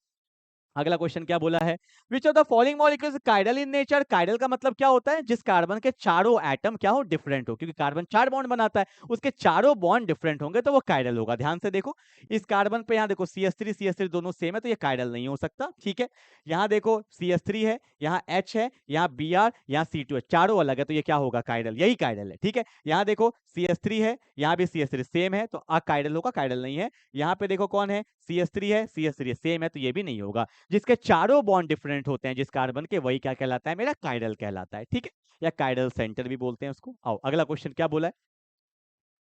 अगला क्वेश्चन क्या बोला है? Which of the following molecules काइडल इन नेचर? काइडल का मतलब क्या होता है? जिस कार्बन के चारों एटम क्या हो? डिफरेंट हो, क्योंकि कार्बन 4 बॉन्ड बनाता है, उसके चारों बॉन्ड डिफरेंट होंगे तो वो काइडल होगा। ध्यान से देखो, इस कार्बन पे यहाँ देखो CH3 CH3 दोनों सेम है तो ये काइडल नहीं हो सकता, ठीक है। यहाँ देखो CH3 है, यहाँ H है, यहाँ Br, यहाँ C2 है, चारों अलग है तो ये क्या होगा? काइडल, यही काइडल है, ठीक है। यहाँ देखो CH3 है, यहाँ भी CH3 सेम है तो काइडल होगा, काइडल नहीं है। यहाँ पे देखो कौन है? CH3 है, CH3 सेम है तो ये भी नहीं होगा। जिसके चारों बॉन्ड डिफरेंट होते हैं जिस कार्बन के, वही क्या कहलाता है? मेरा काइडल कहलाता है, ठीक है, या काइडल सेंटर भी बोलते हैं उसको। आओ अगला क्वेश्चन क्या बोला है?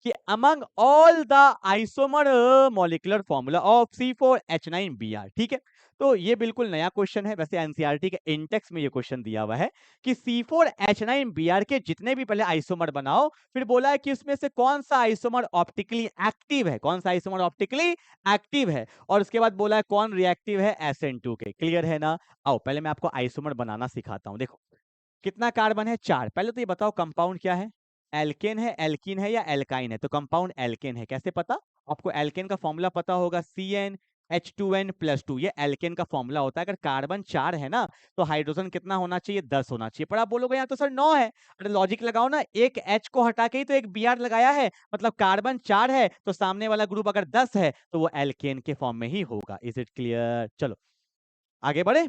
कि among all the isomer molecular formula of C4H9Br, ठीक है। तो ये बिल्कुल नया क्वेश्चन है, वैसे एनसीईआरटी के इंडेक्स में ये क्वेश्चन दिया हुआ है कि C4H9Br के जितने भी पहले आइसोमर बनाओ, फिर बोला है कि उसमें से कौन सा आइसोमर ऑप्टिकली एक्टिव है, कौन सा आइसोमर ऑप्टिकली एक्टिव है, और उसके बाद बोला है कौन रिएक्टिव है SN2 के। क्लियर है ना? आओ पहले मैं आपको आइसोमर बनाना सिखाता हूं। देखो कितना कार्बन है, 4। पहले तो ये बताओ कंपाउंड क्या है, एल्केन है, एल्कीन है या एल्काइन है? तो कंपाउंड एल्केन है। कैसे पता? आपको एल्केन का फॉर्मूला पता होगा, CnH2n+2, ये एल्केन का फॉर्मूला होता है। अगर कार्बन 4 है ना, तो हाइड्रोजन कितना होना चाहिए, 10 होना चाहिए। पर आप बोलोगे यहाँ तो सर 9 है। अरे लॉजिक लगाओ ना, एक H को हटा के ही तो एक Br लगाया है, मतलब कार्बन 4 है तो सामने वाला ग्रुप अगर 10 है तो वो एल्केन के फॉर्म में ही होगा। Is it clear? चलो आगे बढ़े।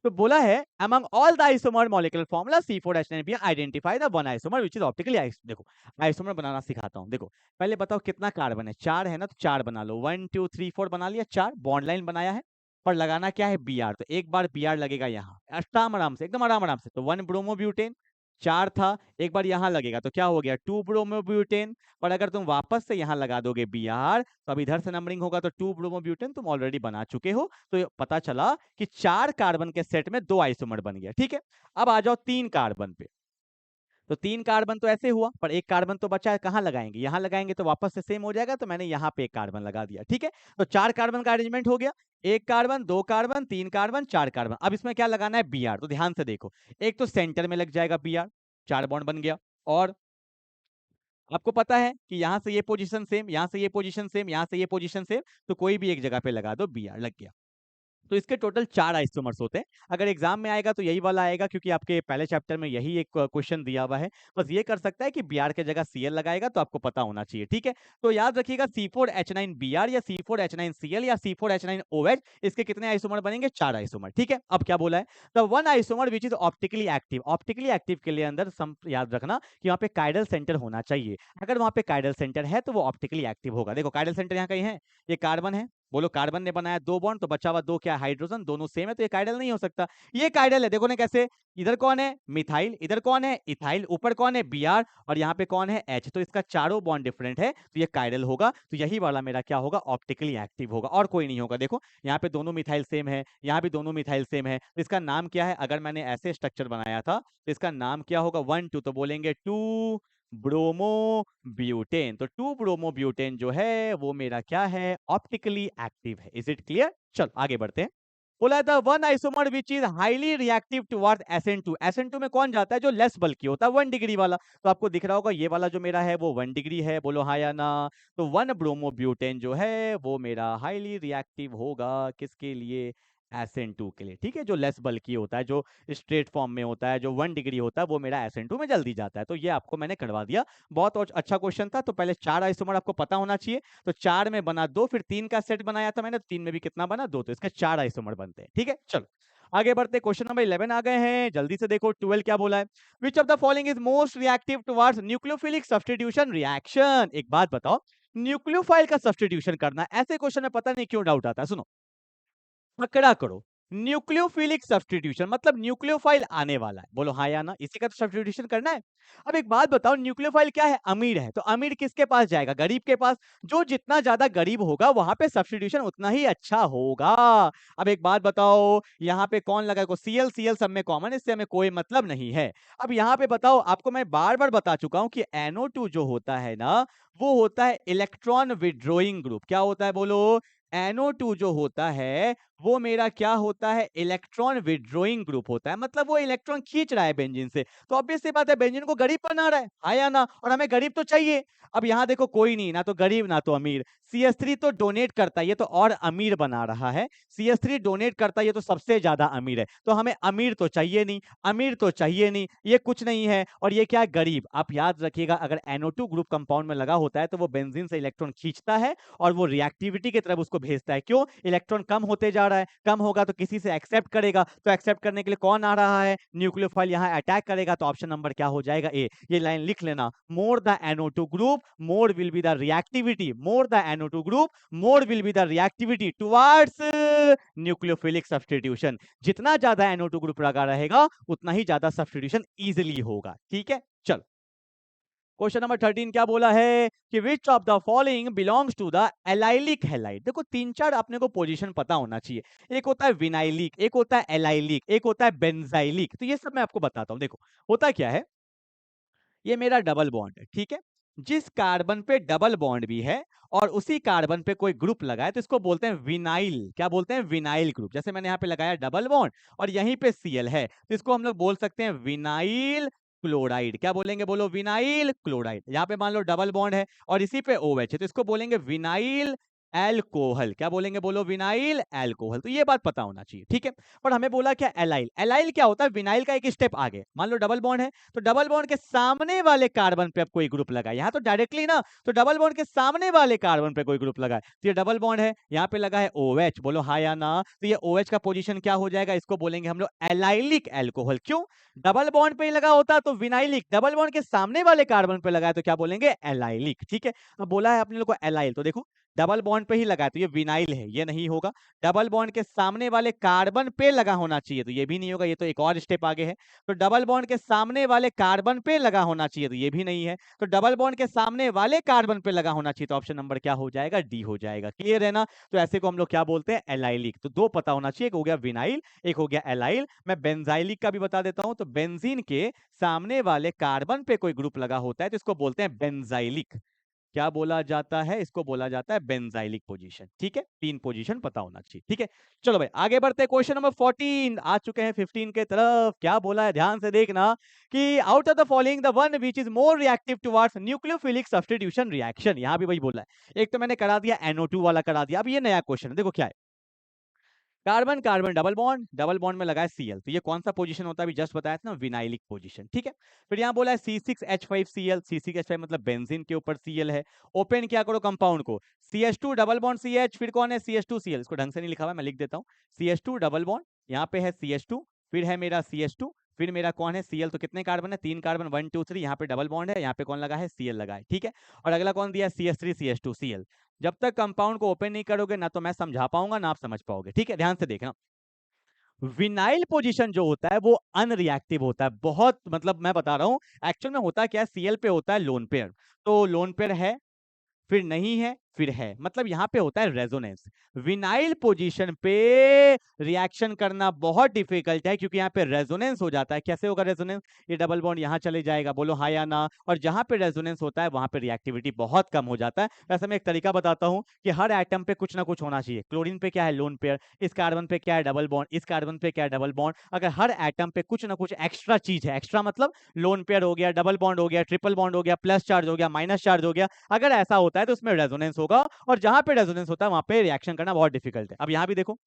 तो बोला है among all the isomer molecular formula C4H9B identify the one isomer which is optically देखो आइसोमर बनाना सिखाता हूँ। देखो पहले बताओ कितना कार्बन है, 4 है ना, तो 4 बना लो। 1 2 3 4 बना लिया, 4 बॉन्ड लाइन बनाया है। पर लगाना क्या है, Br। तो एक बार Br लगेगा यहाँ आराम आराम से, एकदम आराम आराम से। तो 1 ब्रोमोब्यूटेन, 4 था, एक बार यहाँ लगेगा तो क्या हो गया, 2 ब्रोमोब्यूटेन। पर अगर तुम वापस से यहाँ लगा दोगे Br, तो अब इधर से नंबरिंग होगा तो 2 ब्रोमोब्यूटेन तुम ऑलरेडी बना चुके हो। तो पता चला कि 4 कार्बन के सेट में 2 आइसोमर बन गया। ठीक है, अब आ जाओ 3 कार्बन पे। तो 3 कार्बन तो ऐसे हुआ, पर एक कार्बन तो बचा है, कहाँ लगाएंगे, यहाँ लगाएंगे तो वापस से सेम हो जाएगा। तो मैंने यहाँ पे एक कार्बन लगा दिया। ठीक है, तो 4 कार्बन का अरेंजमेंट हो गया, 1 कार्बन, 2 कार्बन, 3 कार्बन, 4 कार्बन। अब इसमें क्या लगाना है, Br। तो ध्यान से देखो, एक तो सेंटर में लग जाएगा Br, 4 बॉन्ड बन गया। और आपको पता है कि यहाँ से ये पोजीशन सेम, यहाँ से ये पोजीशन सेम, यहाँ से ये पोजीशन सेम, तो कोई भी एक जगह पे लगा दो, Br लग गया। तो इसके टोटल 4 आइसोमर्स होते हैं। अगर एग्जाम में आएगा तो यही वाला आएगा, क्योंकि आपके पहले चैप्टर में यही एक क्वेश्चन दिया हुआ है। बस ये कर सकता है कि Br के जगह Cl लगाएगा, तो आपको पता होना चाहिए। ठीक है, तो याद रखिएगा C4H9Br या C4H9Cl या C4H9OH, इसके कितने आइसोमर बनेंगे, 4 आइसोमर। ठीक है, अब क्या बोला है, the one isomer which is optically active. Optically active के लिए अंदर याद रखना कि वहाँ पे काइडल सेंटर होना चाहिए। अगर वहाँ पे काइडल सेंटर है तो वो ऑप्टिकली एक्टिव होगा। देखो काइडल सेंटर यहाँ कहीं है, ये कार्बन है, बोलो कार्बन ने बनाया 2 बॉन्ड, तो बचा हुआ 2 क्या, हाइड्रोजन, दोनों सेम है, तो ये काइडल नहीं हो सकता। ये काइडल है, देखो ना कैसे, इधर कौन है, मिथाइल, इधर कौन है, इथाइल, ऊपर कौन है, Br, और यहाँ पे कौन है, H। तो इसका चारों बॉन्ड डिफरेंट है, तो ये काइडल होगा। तो यही वाला मेरा क्या होगा, ऑप्टिकली एक्टिव होगा, और कोई नहीं होगा। देखो यहाँ पे दोनों मिथाइल सेम है, यहाँ भी दोनों मिथाइल सेम है, तो इसका नाम क्या है, अगर मैंने ऐसे स्ट्रक्चर बनाया था तो इसका नाम क्या होगा, 1 2, तो बोलेंगे 2 ब्रोमोब्यूटेन। तो 2 ब्रोमोब्यूटेन जो है वो मेरा क्या है, ऑप्टिकली एक्टिव है। Is it clear? चलो आगे बढ़ते हैं। बोला था one isomer which is highly reactive towards SN2। SN2 में कौन जाता है, जो लेस बल्की होता है, 1 डिग्री वाला। तो आपको दिख रहा होगा ये वाला जो मेरा है वो 1 डिग्री है, बोलो हाँ या ना। तो 1 ब्रोमोब्यूटेन जो है वो मेरा हाईली रिएक्टिव होगा, किसके लिए, SN2 के लिए। ठीक है, जो लेस बल्की होता है, जो स्ट्रेट फॉर्म में होता है, जो 1 डिग्री होता है, वो मेरा SN2 में जल्दी जाता है। तो ये आपको मैंने करवा दिया, बहुत अच्छा क्वेश्चन था। तो पहले 4 आइसोमर आपको पता होना चाहिए। तो 4 में बना 2, फिर 3 का सेट बनाया था मैंने, 3 में भी कितना बना, 2। तो इसके 4 आइसोमर बनते हैं। ठीक है, चलो आगे बढ़ते, क्वेश्चन नंबर 11 आ गए हैं, जल्दी से देखो। 12 क्या बोला है, which of the following is most reactive towards nucleophilic substitution reaction. एक बात बताओ, न्यूक्लियोफाइल का सब्स्टिट्यूशन करना, ऐसे क्वेश्चन में पता नहीं क्यों डाउट आता है। सुनो, पकड़ा करो, न्यूक्लियोफिलिक सब्स्टिट्यूशन मतलब न्यूक्लियोफाइल आने वाला है, बोलो हाँ या ना, इसी का तो सब्स्टिट्यूशन करना है। अब एक बात बताओ, न्यूक्लियोफाइल क्या है, अमीर है, तो अमीर किसके पास जाएगा, गरीब के पास। जो जितना ज्यादा गरीब होगा वहां पे सब्स्टिट्यूशन उतना ही अच्छा होगा। अब एक बात बताओ, यहाँ पे कौन लगा, Cl, Cl सब में कॉमन, इससे हमें कोई मतलब नहीं है। अब यहाँ पे बताओ, आपको मैं बार बार बता चुका हूं कि NO2 जो होता है ना, वो होता है इलेक्ट्रॉन विड्रॉइंग ग्रुप। क्या होता है, बोलो, NO2 जो होता है वो मेरा क्या होता है, इलेक्ट्रॉन विड्रॉइंग ग्रुप होता है, मतलब वो इलेक्ट्रॉन खींच रहा है बेंजीन से। तो ऑब्वियस सी बात है, बेंजीन को गरीब बना रहा है, हाँ या ना, और हमें गरीब तो चाहिए। अब यहाँ देखो, कोई नहीं, ना तो गरीब ना तो अमीर। CH3 तो डोनेट करता है, ये तो और अमीर बना रहा है। CH3 डोनेट करता है, ये तो सबसे ज्यादा अमीर है। तो हमें अमीर तो चाहिए नहीं, अमीर तो चाहिए नहीं, ये कुछ नहीं है। और ये क्या है, गरीब। आप याद रखिएगा, अगर NO2 ग्रुप कंपाउंड में लगा होता है तो वो बेंजीन से इलेक्ट्रॉन खींचता है और वो रिएक्टिविटी की तरफ उसको भेजता है। क्यों, इलेक्ट्रॉन कम होते जा रहा है, कम होगा तो किसी से एक्सेप्ट करेगा, तो एक्सेप्ट करने के लिए कौन आ रहा है, न्यूक्लियोफाइल यहाँ अटैक करेगा। तो ऑप्शन नंबर क्या हो जाएगा, ए। ये लाइन लिख लेना, more the NO2 group more will be the reactivity, more the NO2 group more will be the reactivity towards nucleophilic substitution. जितना ज्यादा NO2 ग्रुप लगा रहेगा उतना ही ज्यादा सब्स्टिट्यूशन इजीली होगा। ठीक है, चलो क्वेश्चन नंबर 13 क्या बोला है कि which of the following belongs to the allylic halide. देखो तीन चार अपने को पोजीशन पता होना चाहिए। एक होता है विनाइलिक, एक होता है एलाइलिक, एक होता है बेंजाइलिक। तो ये सब मैं आपको बताता हूँ। देखो होता क्या है, ये मेरा डबल बॉन्ड है, ठीक है। जिस कार्बन पे डबल बॉन्ड भी है और उसी कार्बन पे कोई ग्रुप लगा है तो इसको बोलते हैं विनाइल। क्या बोलते हैं? Vinyl group. जैसे मैंने यहाँ पे लगाया डबल बॉन्ड और यहीं पे Cl है तो इसको हम लोग बोल सकते हैं विनाइल क्लोराइड। क्या बोलेंगे? बोलो, विनाइल क्लोराइड। यहाँ पे मान लो डबल बॉन्ड है और इसी पे OH है तो इसको बोलेंगे विनाइल एल्कोहल। क्या बोलेंगे? बोलो, विनाइल एल्कोहल। तो ये बात पता होना चाहिए, ठीक है। पर हमें बोला क्या? एलाइल। एलाइल क्या होता है? विनाइल का एक स्टेप आगे। मान लो डबल बॉन्ड है तो डबल बॉन्ड के सामने वाले कार्बन पे अब कोई ग्रुप लगा है। यहाँ तो डायरेक्टली ना, तो डबल बॉन्ड के सामने वाले कार्बन पे कोई ग्रुप लगा है तो ये डबल बॉन्ड है, यहाँ पे लगा है OH। बोलो हाँ या ना। तो ये OH का पोजीशन क्या हो जाएगा? इसको बोलेंगे हम लोग एलाइलिक एल्कोहल। क्यों? डबल बॉन्ड पे ही लगा होता तो विनाइलिक, डबल बॉन्ड के सामने वाले कार्बन पे लगा है तो क्या बोलेंगे? एलाइलिक, ठीक है। अब बोला है अपने लोग को एलाइल, तो देखो डबल बॉन्ड पे ही लगा है तो ये विनाइल है, ये नहीं होगा। डबल बॉन्ड के सामने वाले कार्बन पे लगा होना चाहिए तो ये भी नहीं होगा, ये तो एक और स्टेप आगे है। तो डबल बॉन्ड के सामने वाले कार्बन पे लगा होना चाहिए तो ये भी नहीं है। तो डबल बॉन्ड के सामने वाले कार्बन पे लगा होना चाहिए तो ऑप्शन नंबर क्या हो जाएगा? डी हो जाएगा। क्लियर है ना? तो ऐसे को हम लोग क्या बोलते हैं? एलाइलिक। तो दो पता होना चाहिए, एक हो गया विनाइल, एक हो गया एलाइल। मैं बेंजाइलिक का भी बता देता हूं। तो बेंजीन के सामने वाले कार्बन पे कोई ग्रुप लगा होता है तो इसको बोलते हैं बेंजाइलिक। क्या बोला जाता है? इसको बोला जाता है बेंजाइलिक पोजीशन, ठीक है। तीन पोजीशन पता होना चाहिए, ठीक है। चलो भाई आगे बढ़ते हैं। क्वेश्चन नंबर 14 आ चुके हैं 15 के तरफ। क्या बोला है? ध्यान से देखना कि out of the following the one which is more reactive towards nucleophilic substitution reaction. यहां भी वही बोला है। एक तो मैंने करा दिया NO2 वाला करा दिया। अब ये नया क्वेश्चन है, देखो क्या है। कार्बन कार्बन डबल बॉन्ड में लगा है Cl। तो ये कौन सा पोजीशन होता है? अभी जस्ट बताया था ना, विनाइलिक पोजीशन, ठीक है। फिर यहाँ बोला है C6H5Cl। C6H5 मतलब बेंजीन के ऊपर Cl है। ओपन क्या करो कंपाउंड को, CH2 डबल बॉन्ड CH, फिर कौन है? CH2Cl। इसको ढंग से नहीं लिखा हुआ, मैं लिख देता हूँ। CH2 डबल बॉन्ड, यहाँ पे है CH2, फिर है मेरा CH2, फिर मेरा कौन है? Cl। तो कितने कार्बन है? 3 कार्बन, 1 2 3। यहाँ पे डबल बॉन्ड है, यहाँ पे कौन लगा है? Cl लगा है, ठीक है। और अगला कौन दिया? CH3 CH2 Cl। जब तक कंपाउंड को ओपन नहीं करोगे ना तो मैं समझा पाऊंगा ना आप समझ पाओगे, ठीक है। ध्यान से देखना, विनाइल पोजीशन जो होता है वो अनरिएक्टिव होता है बहुत। मतलब मैं बता रहा हूं एक्चुअल में होता क्या है, Cl पे होता है लोन पेयर। तो लोन पेयर है, फिर नहीं है, फिर है, मतलब यहां पे होता है रेजोनेंस। विनाइल पोजीशन पे रिएक्शन करना बहुत डिफिकल्ट है क्योंकि यहाँ पे रेजोनेंस हो जाता है। कैसे होगा रेजोनेंस? ये डबल बॉन्ड यहाँ चले जाएगा, बोलो हाँ या ना। और जहां पे रेजोनेंस होता है वहां पे रिएक्टिविटी बहुत कम हो जाता है। वैसे मैं एक तरीका बताता हूँ कि हर एटम पे कुछ ना कुछ होना चाहिए। क्लोरीन पे क्या है? Lone pair. इस कार्बन पे क्या है? Double bond. इस कार्बन पे क्या है? Double bond. अगर हर एटम पे कुछ ना कुछ एक्स्ट्रा चीज है, एक्स्ट्रा मतलब लोन पेयर हो गया, डबल बॉन्ड हो गया, ट्रिपल बॉन्ड हो गया, प्लस चार्ज हो गया, माइनस चार्ज हो गया, अगर ऐसा होता है तो उसमें रेजोनेंस होगा। और जहां पे रेजोनेंस होता है वहां पे रिएक्शन करना बहुत डिफिकल्ट है। अब यहां भी देखो,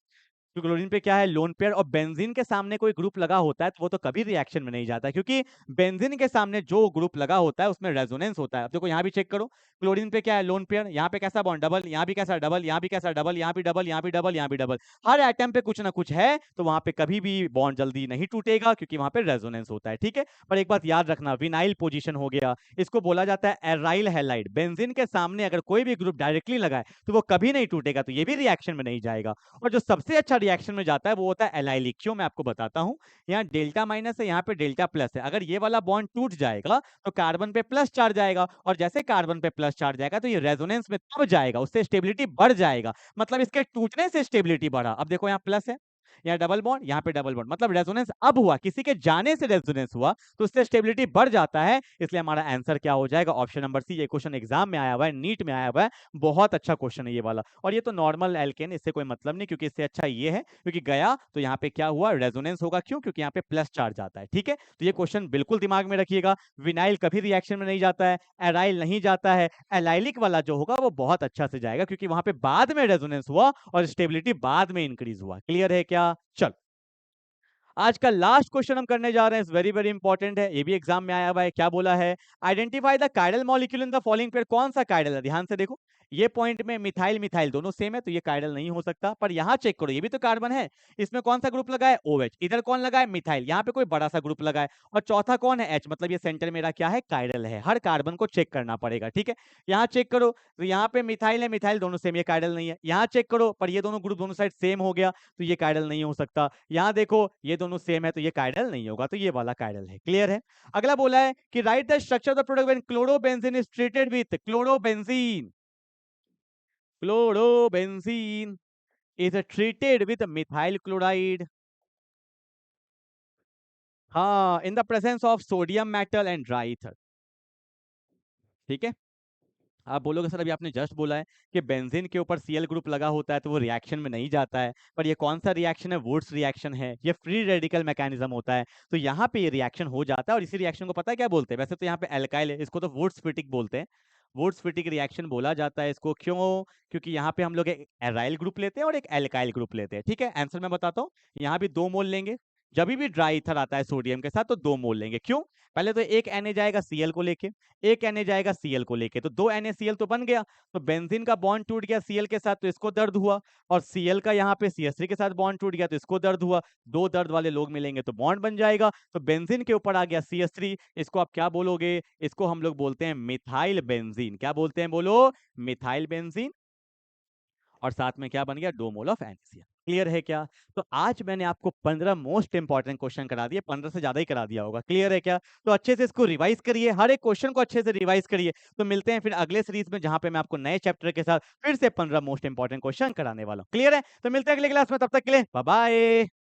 तो क्लोरीन पे क्या है? Lone pair. और बेंजीन के सामने कोई ग्रुप लगा होता है तो वो तो कभी रिएक्शन में नहीं जाता क्योंकि बेंजीन के सामने जो ग्रुप लगा होता है उसमें रेजोनेंस होता है। अब देखो यहाँ भी चेक करो, क्लोरीन पे क्या है? Lone pair. यहाँ पे कैसा बॉन्ड? डबल। यहाँ भी कैसा? डबल। यहाँ भी कैसा? डबल। यहाँ भी डबल, यहाँ भी डबल, यहाँ भी डबल। हर एटम पे कुछ ना कुछ है तो वहां पे कभी भी बॉन्ड जल्दी नहीं टूटेगा क्योंकि वहां पे रेजोनेंस होता है, ठीक है। पर एक बात याद रखना, विनाइल पोजीशन हो गया, इसको बोला जाता है एराइल हैलाइड। बेंजीन के सामने अगर कोई भी ग्रुप डायरेक्टली लगा है तो वो कभी नहीं टूटेगा, तो ये भी रिएक्शन में नहीं जाएगा। और जो सबसे अच्छा रिएक्शन में जाता है वो होता है एलाइलिक। क्यों? मैं आपको बताता हूं। यहाँ डेल्टा माइनस है, यहाँ पे डेल्टा प्लस है। अगर ये वाला बॉन्ड टूट जाएगा तो कार्बन पे प्लस चार्ज आएगा, और जैसे कार्बन पे प्लस चार्ज आएगा तो ये रेजोनेंस में तब जाएगा, उससे स्टेबिलिटी बढ़ जाएगा। मतलब इसके टूटने से स्टेबिलिटी बढ़ा। अब देखो यहाँ प्लस है, यहाँ डबल बॉन्ड, यहाँ पे डबल बॉन्ड, मतलब रेजोनेंस अब हुआ, किसी के जाने से रेजोनेंस हुआ तो उससे स्टेबिलिटी बढ़ जाता है। इसलिए हमारा आंसर क्या हो जाएगा? Option number C. ये क्वेश्चन एग्जाम में आया हुआ है, नीट में आया हुआ है, बहुत अच्छा क्वेश्चन है ये वाला। और ये तो नॉर्मल एल्केन, इससे कोई मतलब नहीं, क्योंकि इससे अच्छा ये है क्योंकि गया तो यहाँ पे क्या हुआ? रेजोनेंस होगा। क्यों? क्योंकि यहाँ पे प्लस चार्ज आता है, ठीक है। तो ये क्वेश्चन बिल्कुल दिमाग में रखिएगा। विनाइल कभी रिएक्शन में नहीं जाता है, एराइल नहीं जाता है, एलाइलिक वाला जो होगा वो बहुत अच्छा से जाएगा क्योंकि वहां पे बाद में रेजोनेंस हुआ और स्टेबिलिटी बाद में इंक्रीज हुआ। क्लियर है क्या? चल, आज का लास्ट क्वेश्चन हम करने जा रहे हैं, वेरी वेरी इंपॉर्टेंट है, ये भी एग्जाम में आया हुआ है। क्या बोला है? Identify the chiral molecule in the following pair. कौन सा काइरल है? ध्यान से देखो, ये पॉइंट में मिथाइल मिथाइल दोनों सेम है तो ये काइरल नहीं हो सकता। पर यहां चेक करो, ये भी तो कार्बन है, इसमें कौन सा ग्रुप लगा है? OH। इधर कौन लगा है? मिथाइल। यहाँ पे कोई बड़ा सा ग्रुप लगा है, और चौथा कौन है? H। मतलब ये सेंटर मेरा क्या है? काइरल है। हर कार्बन को चेक करना पड़ेगा, ठीक है। यहाँ चेक करो तो यहाँ पे मिथाइल है, मिथाइल दोनों सेम, ये काइरल नहीं है। यहाँ चेक करो पर ये दोनों ग्रुप दोनों साइड सेम हो गया तो ये काइरल नहीं हो सकता। यहाँ देखो ये दोनों दोनों सेम है तो ये कायरल नहीं होगा, तो ये वाला कायरल है। क्लियर है? अगला बोला है कि write the structure of the product when chlorobenzene is treated with chlorobenzene. Chlorobenzene is treated with methyl chloride, हाँ, in the presence of sodium metal and dry ether. ठीक है, आप बोलोगे सर अभी आपने जस्ट बोला है कि बेंजीन के ऊपर Cl ग्रुप लगा होता है तो वो रिएक्शन में नहीं जाता है, पर ये कौन सा रिएक्शन है? वुड्स रिएक्शन है, ये फ्री रेडिकल मैकेनिज्म होता है, तो यहाँ पे ये रिएक्शन हो जाता है। और इसी रिएक्शन को पता है क्या बोलते हैं? वैसे तो यहाँ पे एल्काइल है, इसको तो वुड्स फिटिक बोलते हैं। वुड्स फिटिक रिएक्शन बोला जाता है इसको, क्यों? क्योंकि यहाँ पे हम लोग एक एराइल ग्रुप लेते हैं और एक एल्काइल ग्रुप लेते हैं। ठीक है, आंसर मैं बताता हूँ। यहाँ भी 2 मोल लेंगे, जब भी ड्राई ईथर आता है सोडियम के साथ तो 2 मोल लेंगे। क्यों? पहले तो एक Na जाएगा Cl को लेके, एक Na जाएगा Cl को लेके, तो 2 NaCl तो बन गया। तो बेंजीन का बॉन्ड टूट गया Cl के साथ तो इसको दर्द हुआ, और Cl का यहाँ पे CH3 के साथ बॉन्ड टूट गया तो इसको दर्द हुआ। 2 दर्द वाले लोग मिलेंगे तो बॉन्ड बन जाएगा। तो बेंजीन के ऊपर आ गया CH3, इसको आप क्या बोलोगे? इसको हम लोग बोलते हैं मिथाइल बेंजीन। क्या बोलते हैं? बोलो, मिथाइल बेंजीन। और साथ में क्या बन गया? 2 मोल ऑफ NaCl। क्लियर है क्या? तो आज मैंने आपको 15 मोस्ट इंपॉर्टेंट क्वेश्चन करा दिए, 15 से ज्यादा ही करा दिया होगा। क्लियर है क्या? तो अच्छे से इसको रिवाइज करिए, हर एक क्वेश्चन को अच्छे से रिवाइज करिए। तो मिलते हैं फिर अगले सीरीज में, जहां पे मैं आपको नए चैप्टर के साथ फिर से 15 मोस्ट इंपॉर्टेंट क्वेश्चन कराने वाला हूं। क्लियर है? तो मिलते हैं अगले क्लास में, तब तक के लिए बाय बाय।